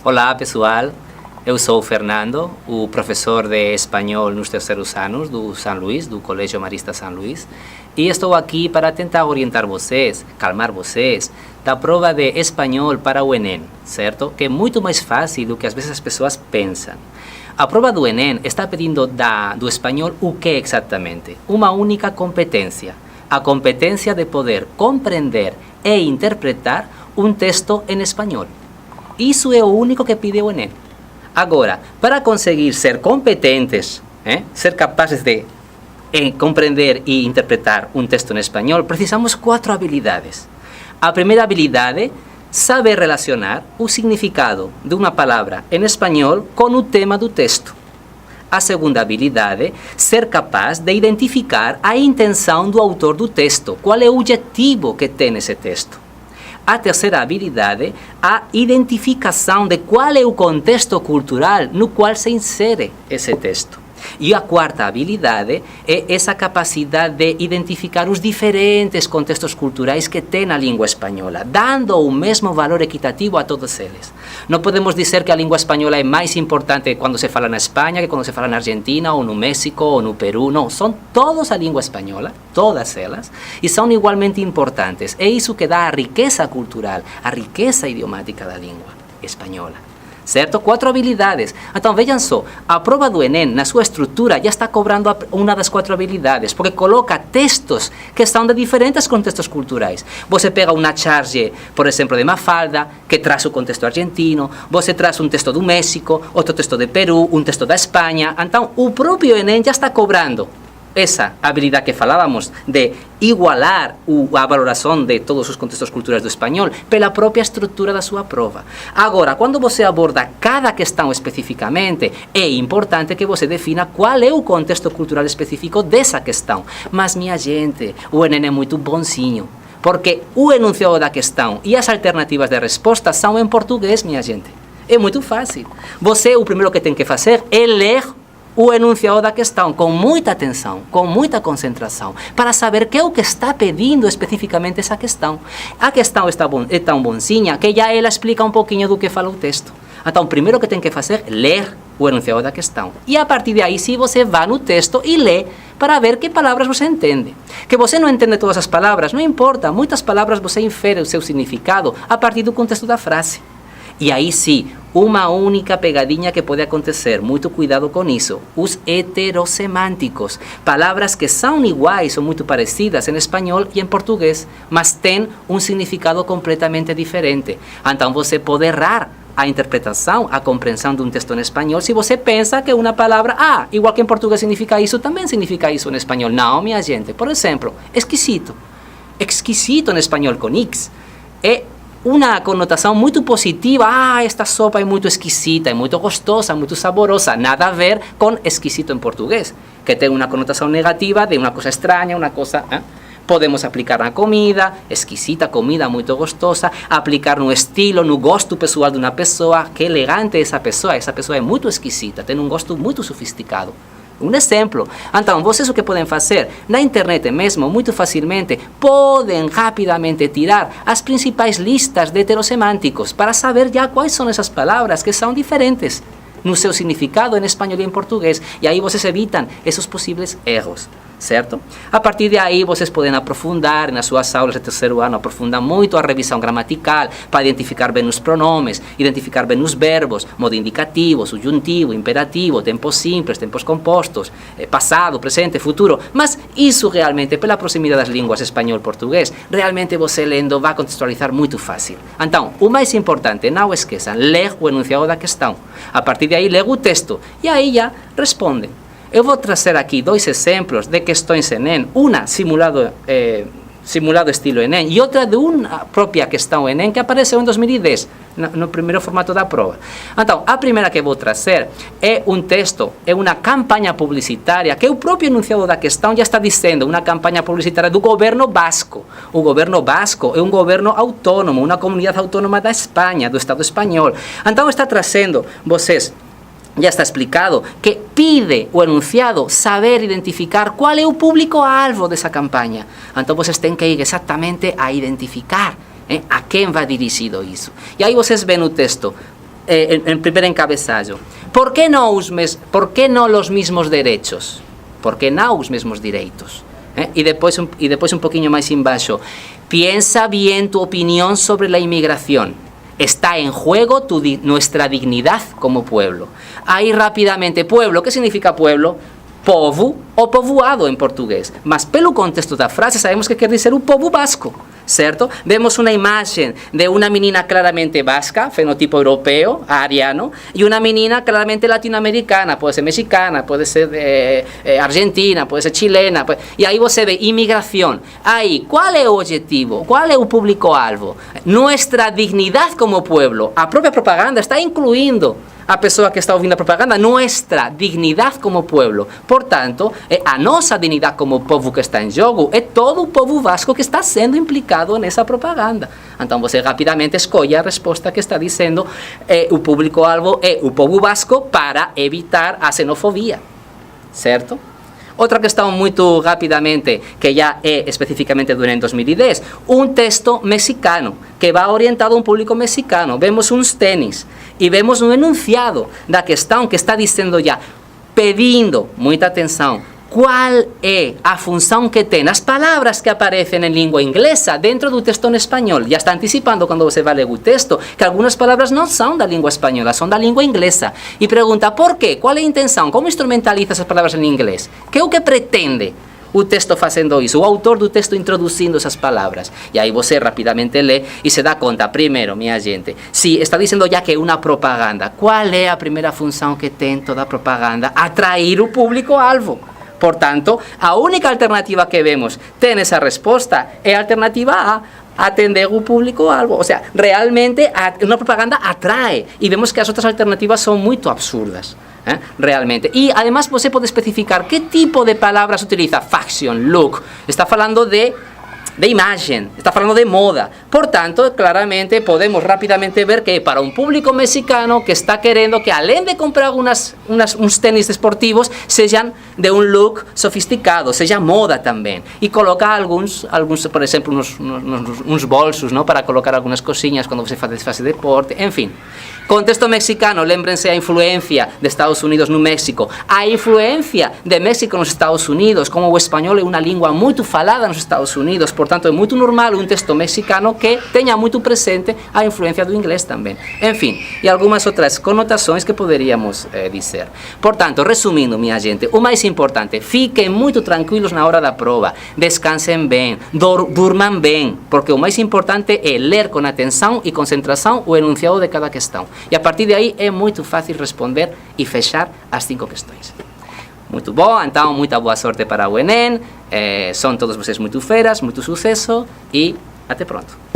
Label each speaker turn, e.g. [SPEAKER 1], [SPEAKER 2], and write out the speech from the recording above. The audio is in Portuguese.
[SPEAKER 1] Olá, pessoal. Eu sou o Fernando, o professor de espanhol nos terceiros anos do São Luís, do Colégio Marista São Luís, e estou aqui para tentar orientar vocês, calmar vocês, da prova de espanhol para o Enem, certo? Que é muito mais fácil do que às vezes as pessoas pensam. A prova do Enem está pedindo do espanhol o que exatamente? Uma única competência. A competência de poder compreender e interpretar um texto em espanhol. Isso é o único que pide o Enem. Agora, para conseguir ser competentes, ser capazes de compreender e interpretar um texto em espanhol, precisamos 4 habilidades. A primeira habilidade, saber relacionar o significado de uma palavra em espanhol com o tema do texto. A segunda habilidade, ser capaz de identificar a intenção do autor do texto, qual é o objetivo que tem esse texto. A terceira habilidade, a identificação de qual é o contexto cultural no qual se insere esse texto. E a quarta habilidade é essa capacidade de identificar os diferentes contextos culturais que tem a língua espanhola, dando o mesmo valor equitativo a todos eles. Não podemos dizer que a língua espanhola é mais importante quando se fala na Espanha que quando se fala na Argentina, ou no México, ou no Peru. Não, são todas a língua espanhola, todas elas, e são igualmente importantes. É isso que dá a riqueza cultural, a riqueza idiomática da língua espanhola. Certo? 4 habilidades. Então, vejam só, a prova do Enem, na sua estrutura, já está cobrando uma das 4 habilidades, porque coloca textos que são de diferentes contextos culturais. Você pega uma charge, por exemplo, de Mafalda, que traz o contexto argentino, você traz um texto do México, outro texto de Peru, um texto da Espanha. Então, o próprio Enem já está cobrando essa habilidade que falávamos de igualar a valoração de todos os contextos culturais do espanhol pela própria estrutura da sua prova. Agora, quando você aborda cada questão especificamente, é importante que você defina qual é o contexto cultural específico dessa questão. Mas, minha gente, o Enem é muito bonzinho, porque o enunciado da questão e as alternativas de resposta são em português, minha gente. É muito fácil. Você, o primeiro que tem que fazer é ler o enunciado da questão com muita atenção, com muita concentração, para saber que é o que está pedindo especificamente essa questão. A questão é tão bonzinha que já ela explica um pouquinho do que fala o texto. Então, o primeiro que tem que fazer é ler o enunciado da questão. E a partir daí, sim, você vai no texto e lê para ver que palavras você entende. Que você não entende todas as palavras, não importa. Muitas palavras você infere o seu significado a partir do contexto da frase. E aí sim, uma única pegadinha que pode acontecer, muito cuidado com isso, os heterossemânticos, palavras que são iguais ou muito parecidas em espanhol e em português, mas têm um significado completamente diferente. Então você pode errar a interpretação, a compreensão de um texto em espanhol, se você pensa que uma palavra, igual que em português significa isso, também significa isso em espanhol. Não, minha gente. Por exemplo, exquisito. Exquisito em espanhol com X é uma conotação muito positiva. Esta sopa é muito exquisita, é muito gostosa, muito saborosa. Nada a ver com exquisito em português, que tem uma conotação negativa de uma coisa estranha, uma coisa... Podemos aplicar na comida, exquisita comida, muito gostosa, aplicar no estilo, no gosto pessoal de uma pessoa, que elegante essa pessoa é muito exquisita, tem um gosto muito sofisticado. Um exemplo. Então, vocês o que podem fazer? Na internet mesmo, muito facilmente, podem rapidamente tirar as principais listas de heterossemânticos para saber já quais são essas palavras que são diferentes no seu significado em espanhol e em português. E aí vocês evitam esses possíveis erros. Certo? A partir de aí, vocês podem aprofundar nas suas aulas de terceiro ano, aprofundar muito a revisão gramatical para identificar bem os pronomes, identificar bem os verbos, modo indicativo, subjuntivo, imperativo, tempos simples, tempos compostos, passado, presente, futuro. Mas isso realmente, pela proximidade das línguas espanhol e português, realmente você lendo vai contextualizar muito fácil. Então, o mais importante, não esqueçam, ler o enunciado da questão. A partir de aí, ler o texto e aí já respondem. Eu vou trazer aqui 2 exemplos de questões Enem, uma simulado estilo Enem e outra de uma própria questão Enem que apareceu em 2010, no primeiro formato da prova. Então, a primeira que vou trazer é um texto, é uma campanha publicitária que o próprio enunciado da questão já está dizendo, uma campanha publicitária do governo basco. O governo basco é um governo autônomo, uma comunidade autônoma da Espanha, do Estado espanhol. Então, está trazendo vocês... Já está explicado que pide o enunciado saber identificar qual é o público-alvo dessa campanha. Então, vocês têm que ir exatamente a identificar a quem vai dirigido isso. E aí vocês veem o texto en primer encabezado. Por que não os mesmos direitos? Por que não os mesmos direitos? E depois um pouquinho mais embaixo. Piensa bien tu opinión sobre la inmigración. Está en juego nuestra dignidad como pueblo. Ahí rápidamente, pueblo, ¿qué significa pueblo? Povo ou povoado em português. Mas pelo contexto da frase sabemos que quer dizer o povo basco, certo? Vemos uma imagem de uma menina claramente basca, fenotipo europeu, ariano, e uma menina claramente latino-americana, pode ser mexicana, pode ser argentina, pode ser chilena, e aí você vê imigração. Aí, qual é o objetivo? Qual é o público-alvo? Nuestra dignidade como pueblo. A própria propaganda está incluindo a pessoa que está ouvindo a propaganda, nossa dignidade como pueblo. Portanto, a nossa dignidade como povo que está em jogo é todo o povo vasco que está sendo implicado nessa propaganda. Então você rapidamente escolhe a resposta que está dizendo o público-alvo é o povo vasco para evitar a xenofobia, certo? Outra questão muito rapidamente, que já é especificamente durante 2010, um texto mexicano, que vai orientado a um público mexicano. Vemos uns tênis e vemos um enunciado da questão que está dizendo já, pedindo, muita atenção, qual é a função que tem as palavras que aparecem em língua inglesa dentro do texto em espanhol. Já está antecipando quando você vai ler o texto que algumas palavras não são da língua espanhola, são da língua inglesa. E pergunta por quê? Qual é a intenção? Como instrumentaliza essas palavras em inglês? Que é o que pretende o texto fazendo isso? O autor do texto introduzindo essas palavras. E aí você rapidamente lê e se dá conta, primeiro, minha gente, se está dizendo já que é uma propaganda, qual é a primeira função que tem toda a propaganda? Atrair o público-alvo. Portanto, a única alternativa que vemos tem essa resposta é a alternativa A, atender o público-alvo. Ou seja, realmente uma propaganda atrai. E vemos que as outras alternativas são muito absurdas. Realmente. E, además, você pode especificar que tipo de palavras utiliza. Fashion, look. Está falando de imagem, está falando de moda. Portanto, claramente podemos rapidamente ver que para um público mexicano que está querendo que além de comprar uns tênis esportivos sejam de um look sofisticado, seja moda também. E colocar alguns por exemplo, uns bolsos, não, para colocar algumas coisinhas quando você faz deporte, enfim. Contexto mexicano, lembrem-se a influência de Estados Unidos no México, a influência de México nos Estados Unidos, como o espanhol é uma língua muito falada nos Estados Unidos, portanto é muito normal um texto mexicano que tenha muito presente a influência do inglês também. Enfim, e algumas outras conotações que poderíamos dizer. Portanto, resumindo, minha gente, o mais importante, fiquem muito tranquilos na hora da prova, descansem bem, durmam bem, porque o mais importante é ler com atenção e concentração o enunciado de cada questão. E a partir de aí é muito fácil responder e fechar as 5 questões. Muito bom, então muita boa sorte para o Enem, são todos vocês muito feras, muito sucesso e até pronto.